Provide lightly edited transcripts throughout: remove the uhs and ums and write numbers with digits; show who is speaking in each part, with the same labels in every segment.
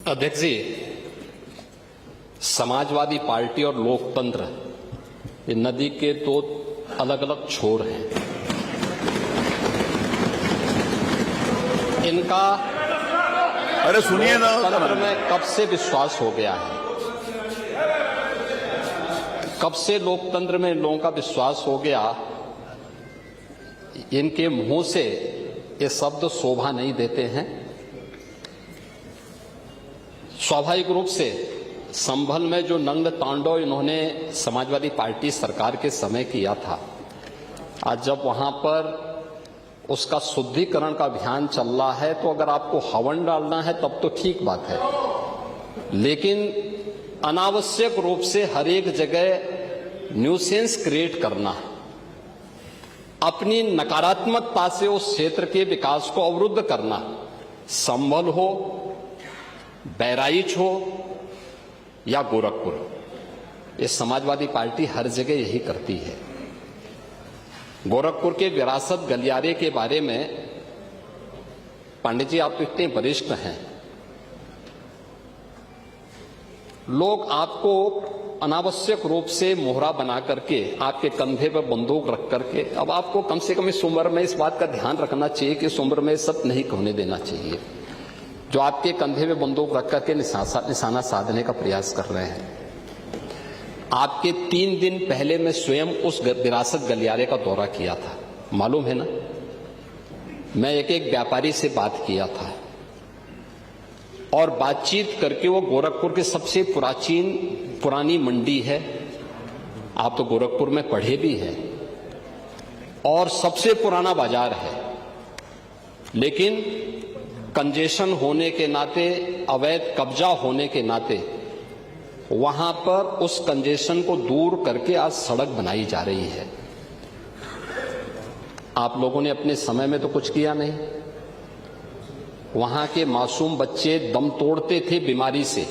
Speaker 1: अध्यक्ष जी, समाजवादी पार्टी और लोकतंत्र ये नदी के दो अलग अलग छोर हैं। इनका
Speaker 2: अरे सुनिए ना,
Speaker 1: लोकतंत्र में कब से विश्वास हो गया है, कब से लोकतंत्र में लोगों का विश्वास हो गया, इनके मुंह से ये शब्द शोभा नहीं देते हैं। स्वाभाविक रूप से संभल में जो नंग तांडव इन्होंने समाजवादी पार्टी सरकार के समय किया था, आज जब वहां पर उसका शुद्धिकरण का अभियान चल रहा है, तो अगर आपको हवन डालना है तब तो ठीक बात है, लेकिन अनावश्यक रूप से हर एक जगह न्यूसेंस क्रिएट करना, अपनी नकारात्मकता से उस क्षेत्र के विकास को अवरुद्ध करना, संभल हो, बहराइच हो या गोरखपुर, ये समाजवादी पार्टी हर जगह यही करती है। गोरखपुर के विरासत गलियारे के बारे में पंडित जी, आप तो इतने वरिष्ठ हैं, लोग आपको अनावश्यक रूप से मोहरा बना करके आपके कंधे पर बंदूक रख करके, अब आपको कम से कम इस उम्र में इस बात का ध्यान रखना चाहिए कि इस उम्र में सब नहीं होने देना चाहिए, जो आपके कंधे में बंदूक रख करके निशाना साधने का प्रयास कर रहे हैं। आपके 3 दिन पहले मैं स्वयं उस विरासत गलियारे का दौरा किया था, मालूम है ना। मैं एक व्यापारी से बात किया था और बातचीत करके, वो गोरखपुर की सबसे पुरानी मंडी है, आप तो गोरखपुर में पढ़े भी हैं, और सबसे पुराना बाजार है, लेकिन कंजेशन होने के नाते, अवैध कब्जा होने के नाते वहां पर उस कंजेशन को दूर करके आज सड़क बनाई जा रही है। आप लोगों ने अपने समय में तो कुछ किया नहीं। वहां के मासूम बच्चे दम तोड़ते थे बीमारी से,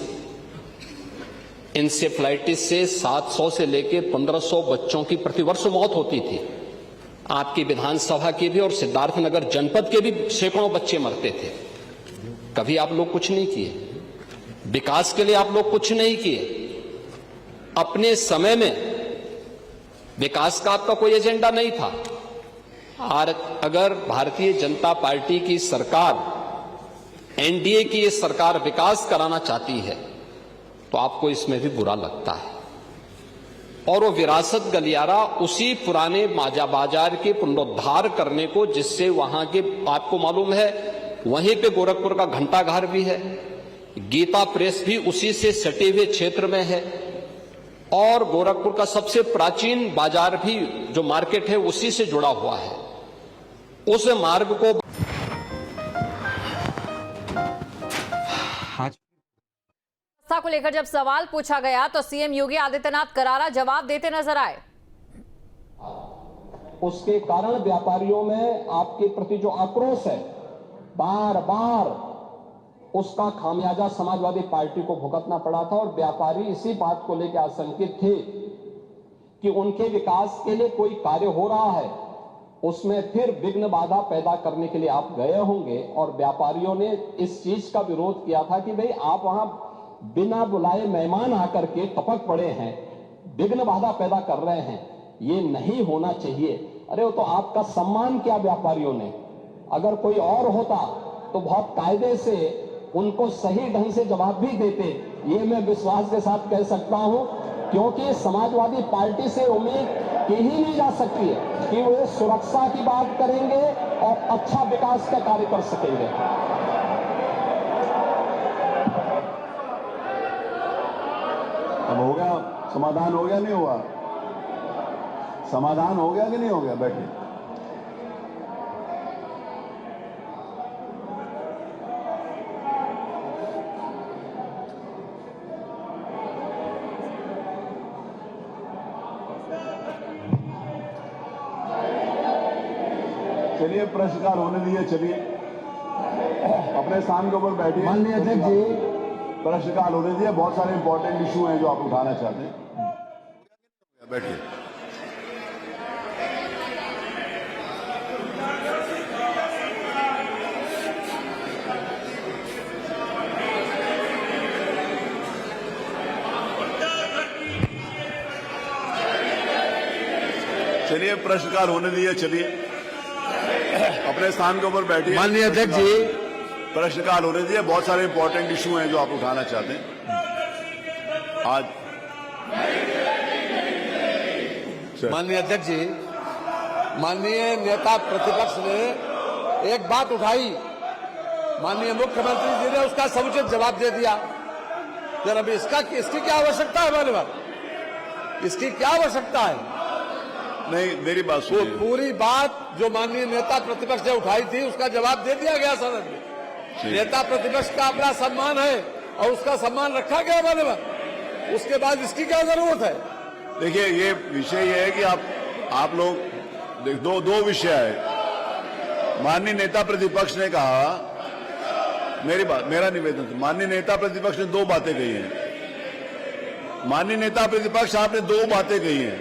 Speaker 1: इंसेफ्लाइटिस से 700 से लेकर 1500 बच्चों की प्रतिवर्ष मौत होती थी। आपकी विधानसभा के भी और सिद्धार्थनगर जनपद के भी सैकड़ों बच्चे मरते थे। कभी आप लोग कुछ नहीं किए, विकास के लिए आप लोग कुछ नहीं किए। अपने समय में विकास का आपका कोई एजेंडा नहीं था। और अगर भारतीय जनता पार्टी की सरकार, एनडीए की ये सरकार विकास कराना चाहती है, तो आपको इसमें भी बुरा लगता है। और वो विरासत गलियारा उसी पुराने बाजार के पुनरुद्धार करने को, जिससे वहां के, आपको मालूम है, वहीं पे गोरखपुर का घंटाघर भी है, गीता प्रेस भी उसी से सटे हुए क्षेत्र में है, और गोरखपुर का सबसे प्राचीन बाजार भी, जो मार्केट है, उसी से जुड़ा हुआ है। उस मार्ग को
Speaker 3: को लेकर जब सवाल पूछा गया तो सीएम योगी आदित्यनाथ करारा जवाब देते नजर आए।
Speaker 1: उसके कारण व्यापारियों में आपके प्रति जो आक्रोश है, बार बार उसका खामियाजा समाजवादी पार्टी को भुगतना पड़ा था। और व्यापारी इसी बात को लेकर आशंकित थे कि उनके विकास के लिए कोई कार्य हो रहा है, उसमें फिर विघ्न बाधा पैदा करने के लिए आप गए होंगे। और व्यापारियों ने इस चीज का विरोध किया था कि भाई, आप वहां बिना बुलाए मेहमान आकर के टपक पड़े हैं, विघ्न बाधा पैदा कर रहे हैं, ये नहीं होना चाहिए। अरे वो तो आपका सम्मान किया व्यापारियों ने। अगर कोई और होता तो बहुत कायदे से उनको सही ढंग से जवाब भी देते, ये मैं विश्वास के साथ कह सकता हूं, क्योंकि समाजवादी पार्टी से उम्मीद की ही नहीं जा सकती है कि वो सुरक्षा की बात करेंगे और अच्छा विकास का कार्य कर सकेंगे।
Speaker 2: अब हो गया समाधान, हो गया नहीं हुआ? समाधान हो गया कि नहीं हो गया? बैठिए। चलिए, प्रश्नकाल होने दीजिए। चलिए, अपने स्थान के ऊपर बैठिए।
Speaker 4: माननीय अध्यक्ष जी,
Speaker 2: प्रश्नकाल होने दीजिए। बहुत सारे इंपॉर्टेंट इशू हैं जो आप उठाना चाहते हैं। बैठिए। चलिए प्रश्नकाल होने दीजिए, चलिए अपने स्थान के ऊपर बैठिए।
Speaker 4: माननीय अध्यक्ष जी,
Speaker 2: प्रश्नकाल होने दीजिए, बहुत सारे इंपॉर्टेंट इशू हैं जो आप उठाना चाहते हैं आज।
Speaker 4: माननीय अध्यक्ष जी, माननीय नेता प्रतिपक्ष ने एक बात उठाई, माननीय मुख्यमंत्री जी ने उसका समुचित जवाब दे दिया। फिर अभी इसकी क्या आवश्यकता है? हमारे पास इसकी क्या आवश्यकता है?
Speaker 2: नहीं, मेरी बात
Speaker 4: वो
Speaker 2: सुनिए।
Speaker 4: पूरी बात जो माननीय नेता प्रतिपक्ष ने उठाई थी उसका जवाब दे दिया गया सदन में। नेता प्रतिपक्ष का अपना सम्मान है और उसका सम्मान रखा गया हमारे पास। उसके बाद इसकी क्या जरूरत है?
Speaker 2: देखिए, ये विषय ये है कि आप लोग दो विषय है। माननीय नेता प्रतिपक्ष ने कहा, मेरा निवेदन, माननीय नेता प्रतिपक्ष ने दो बातें कही हैं। माननीय नेता प्रतिपक्ष, आपने दो बातें कही हैं।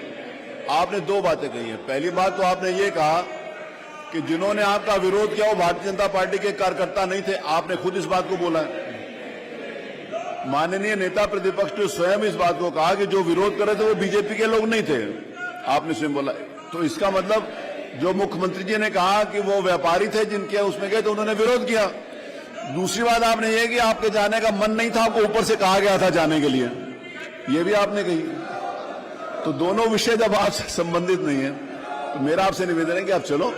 Speaker 2: आपने दो बातें कही हैं। पहली बात तो आपने ये कहा कि जिन्होंने आपका विरोध किया वो भारतीय जनता पार्टी के कार्यकर्ता नहीं थे। आपने खुद इस बात को बोला है। माननीय नेता प्रतिपक्ष ने स्वयं इस बात को कहा कि जो विरोध कर रहे थे वो बीजेपी के लोग नहीं थे। आपने स्वयं बोला। तो इसका मतलब जो मुख्यमंत्री जी ने कहा कि वो व्यापारी थे जिनके उसमें गए तो उन्होंने विरोध किया। दूसरी बात आपने ये कि आपके जाने का मन नहीं था, आपको ऊपर से कहा गया था जाने के लिए, ये भी आपने कही। तो दोनों विषय जब आपसे संबंधित नहीं है तो मेरा आपसे निवेदन है कि आप चलो,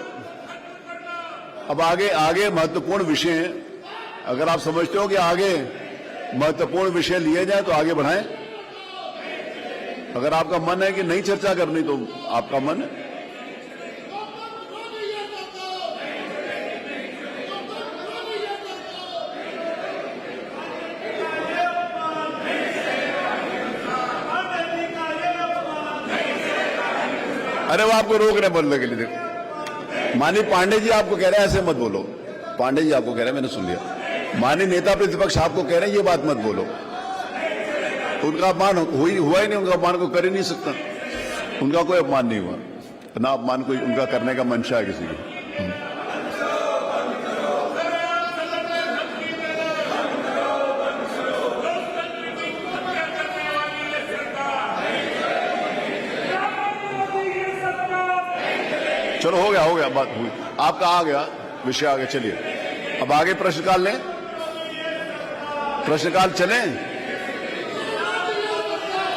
Speaker 2: अब आगे महत्वपूर्ण विषय हैं। अगर आप समझते हो कि आगे महत्वपूर्ण विषय लिए जाए तो आगे बढ़ाएं। अगर आपका मन है कि नहीं चर्चा करनी तो आपका मन है। अरे वो आपको रोक रहे बोलने के लिए। देखो, माननीय पांडे जी आपको कह रहे हैं ऐसे मत बोलो। पांडे जी आपको कह रहे हैं, मैंने सुन लिया। माननीय नेता प्रतिपक्ष आपको कह रहे हैं ये बात मत बोलो। उनका अपमान हुआ ही नहीं, उनका अपमान कोई कर ही नहीं सकता। उनका कोई अपमान नहीं हुआ, ना अपमान कोई उनका करने का मंशा है किसी को। चलो हो गया बात हुई, आपका आ गया विषय, आ गया। चलिए अब आगे प्रश्नकाल लें, प्रश्नकाल चलें।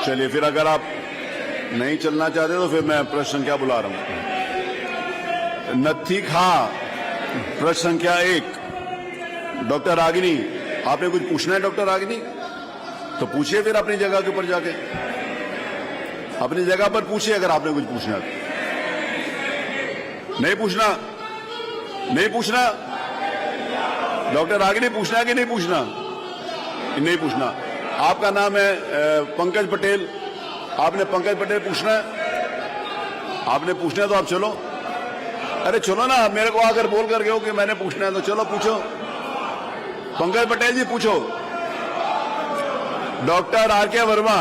Speaker 2: चलिए फिर अगर आप नहीं चलना चाहते तो फिर मैं प्रश्न संख्या बुला रहा हूं। नत्थी खा प्रश्न संख्या 1। डॉक्टर रागिनी, आपने कुछ पूछना है? डॉक्टर रागिनी तो पूछिए फिर अपनी जगह के ऊपर जाके, अपनी जगह पर पूछिए अगर आपने कुछ पूछना है। नहीं पूछना, नहीं पूछना। डॉक्टर रागिनी पूछना है कि नहीं पूछना? नहीं पूछना। आपका नाम है पंकज पटेल, आपने पंकज पटेल पूछना है? आपने पूछना है तो आप चलो। अरे चलो ना, मेरे को आकर बोल कर गए हो कि मैंने पूछना है तो चलो पूछो। पंकज पटेल जी पूछो। Doctor R K. Verma,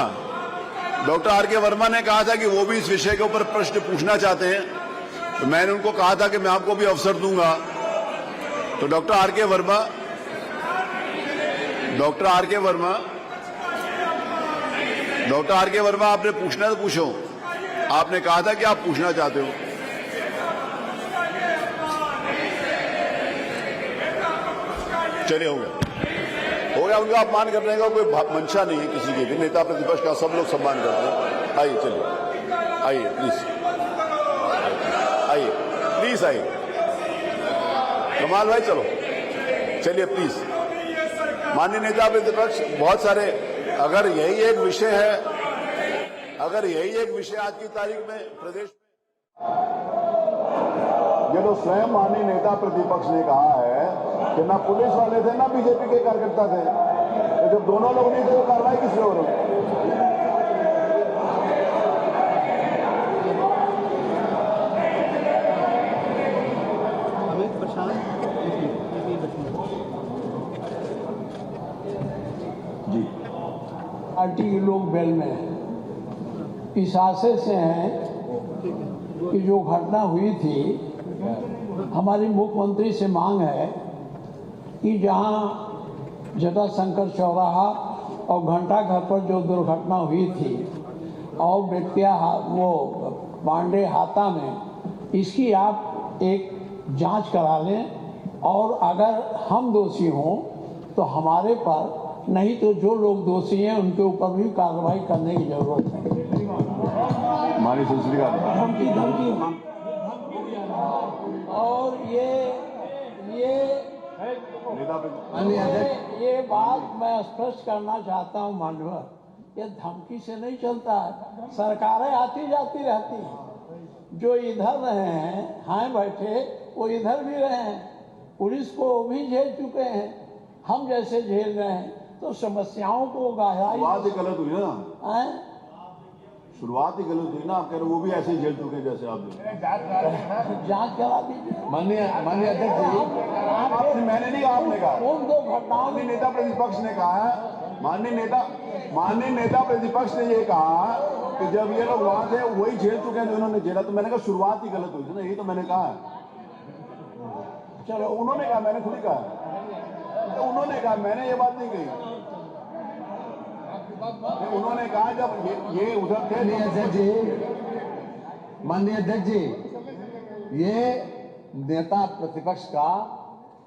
Speaker 2: doctor R K. Verma ने कहा था कि वो भी इस विषय के ऊपर प्रश्न पूछना चाहते हैं, तो मैंने उनको कहा था कि मैं आपको भी अवसर दूंगा। तो doctor R K. Verma, doctor R K. Verma, doctor R K. Verma, आपने पूछना है तो पूछो। आपने कहा था कि आप पूछना चाहते हो। चलिए हो गया, उनका अपमान करने का कोई मंशा नहीं है किसी के भी। नेता प्रतिपक्ष का सब लोग सम्मान करते हैं। आइए, चलिए आइए प्लीज, आइए प्लीज, आइए कमाल भाई, चलो चलिए प्लीज। माननीय नेता प्रतिपक्ष, बहुत सारे, अगर यही एक विषय है, अगर यही एक विषय आज की तारीख में प्रदेश में, ये तो स्वयं माननीय नेता प्रतिपक्ष ने कहा है कि ना पुलिस वाले थे ना बीजेपी के कार्यकर्ता थे। तो जब दोनों लोग नहीं थे तो कार्रवाई किस लिए हो रही? जी,
Speaker 5: पार्टी के लोग बेल में हैं, इस आशय से हैं कि जो घटना हुई थी, हमारी मुख्यमंत्री से मांग है कि जहां जटाशंकर चौराहा और घंटा घर पर जो दुर्घटना हुई थी और व्यक्तियां वो बांडे हाता में, इसकी आप एक जांच करा लें और अगर हम दोषी हों तो हमारे पर, नहीं तो जो लोग दोषी हैं उनके ऊपर भी कार्रवाई करने की जरूरत है।
Speaker 2: माननीय संसदीय
Speaker 5: धमकी और ये बात मैं स्पष्ट करना चाहता हूँ माननीय, ये धमकी से नहीं चलता है। सरकारें आती जाती रहती हैं, जो इधर रहे हैं बैठे वो इधर भी रहे हैं, पुलिस को भी झेल चुके हैं, हम जैसे झेल रहे हैं, तो समस्याओं को गहराई
Speaker 2: शुरुआत ही गलत हुई ना, शुरुआत ही गलत हुई ना। आप कह रहे वो भी ऐसे ही झेल चुके हैं जैसे आप
Speaker 5: जांच करा दीजिए।
Speaker 4: माननीय अध्यक्ष जी,
Speaker 2: मैंने नहीं, आपने कहा,
Speaker 5: उन दो घटनाओं में
Speaker 2: नेता प्रतिपक्ष ने कहा, माननीय नेता प्रतिपक्ष ने ये कहा कि जब ये लोग वहां थे वही झेल चुके हैं जो इन्होंने झेला। तो मैंने कहा शुरुआत ही गलत हुई थी ना, यही तो मैंने कहा। चलो उन्होंने कहा, मैंने खुद ही कहा, तो उन्होंने कहा, मैंने ये बात नहीं कही। उन्होंने कहा जब ये उधर थे।
Speaker 4: माननीय अध्यक्ष जी, ये नेता प्रतिपक्ष का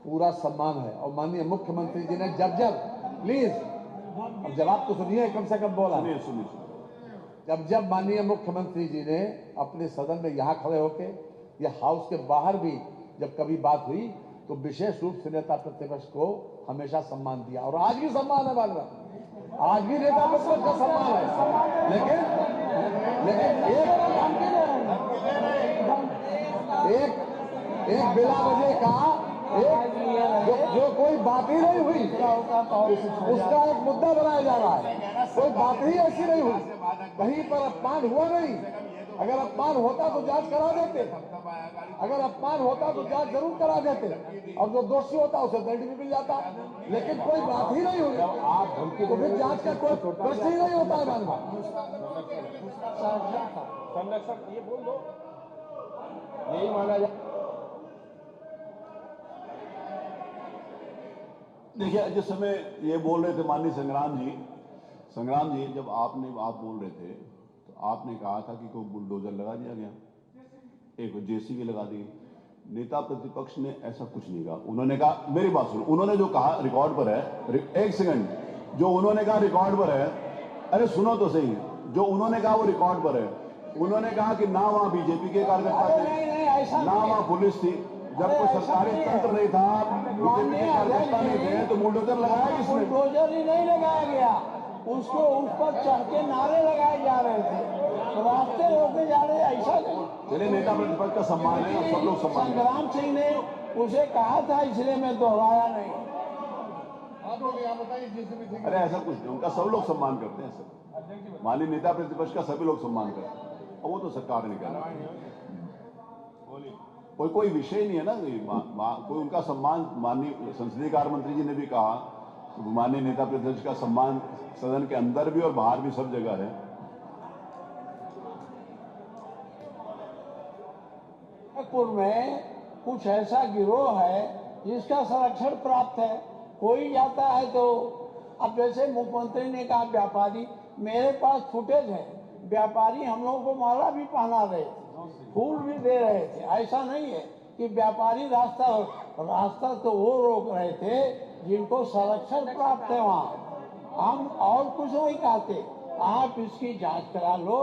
Speaker 4: पूरा सम्मान है और माननीय मुख्यमंत्री जी ने जब प्लीज अब जवाब तो सुनिए, कम से कम बोला,
Speaker 2: सुनिए।
Speaker 4: जब माननीय मुख्यमंत्री जी ने अपने सदन में यहाँ खड़े होके या हाउस के बाहर भी जब कभी बात हुई तो विशेष रूप से नेता प्रतिपक्ष को हमेशा सम्मान दिया और आज भी सम्मान है। बाल आज भी नेता प्रतिपक्ष का सम्मान है, लेकिन एक बिला वजह का जो कोई बात ही नहीं हुई उसका एक मुद्दा बनाया जा रहा है। कोई बात ही ऐसी नहीं हुई, कहीं पर अपमान हुआ नहीं। अगर अपमान होता तो जांच करा देते, अगर अपमान होता तो जांच जरूर करा देते और जो दोषी होता उसे दंड भी मिल जाता, लेकिन कोई बात ही नहीं हुई तो फिर जांच का कोई प्रश्न ही नहीं होता है।
Speaker 6: संरक्षक ये बोल दो, यही माना जाए।
Speaker 2: देखिए, जिस समय ये बोल रहे थे माननीय संग्राम जी, जब आप बोल रहे थे तो आपने कहा था कि कोई बुलडोजर लगा दिया गया, एक जेसीबी लगा दी। नेता प्रतिपक्ष ने ऐसा कुछ नहीं कहा। उन्होंने कहा, मेरी बात सुनो, उन्होंने जो कहा रिकॉर्ड पर है, एक सेकंड, जो उन्होंने कहा रिकॉर्ड पर है, अरे सुनो तो सही, जो उन्होंने कहा वो रिकॉर्ड पर है। उन्होंने कहा कि ना वहां बीजेपी के कार्यकर्ता थे, ना वहां पुलिस थी, जब कोई सरकारी तंत्र नहीं था, बीजेपी के कार्यकर्ता नहीं थे, तो बुलडोजर लगाया किसने?
Speaker 5: बुलडोजर ही नहीं लगाया गया, उसको उस पर चढ़ के नारे लगाए जा रहे थे, रास्ते रोके जा रहे, ऐसा नहीं।
Speaker 2: चलिए, नेता प्रतिपक्ष का सम्मान है, सब लोग सम्मान है।
Speaker 5: संग्राम सिंह ने उसे कहा था, इसलिए मैं दोहराया नहीं।
Speaker 2: अरे ऐसा कुछ नहीं, उनका सब लोग सम्मान करते हैं। सब माननीय नेता प्रतिपक्ष का सभी लोग सम्मान करते हैं, और वो तो सरकार ने कहा, कोई विषय नहीं है ना। कोई उनका सम्मान, माननीय संसदीय कार्य मंत्री जी ने भी कहा, माननीय नेता प्रतिपक्ष का सम्मान सदन के अंदर भी और बाहर भी सब जगह है।
Speaker 5: नागपुर में कुछ ऐसा गिरोह है जिसका संरक्षण प्राप्त है, कोई जाता है तो, अब जैसे मुख्यमंत्री ने कहा व्यापारी, मेरे पास फुटेज है, व्यापारी हम लोगों को माला भी पहना रहे थे, फूल भी दे रहे थे। ऐसा नहीं है कि व्यापारी रास्ता तो वो रोक रहे थे जिनको संरक्षण प्राप्त है वहाँ, हम और कुछ नहीं कहते। आप इसकी जांच करा लो।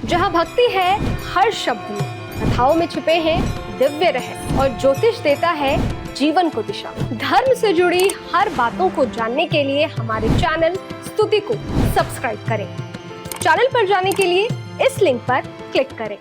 Speaker 7: जहाँ भक्ति है हर शब्द में, कथाओं में छुपे हैं दिव्य रहस्य और ज्योतिष देता है जीवन को दिशा। धर्म से जुड़ी हर बातों को जानने के लिए हमारे चैनल स्तुति को सब्सक्राइब करें। चैनल पर जाने के लिए इस लिंक पर क्लिक करें।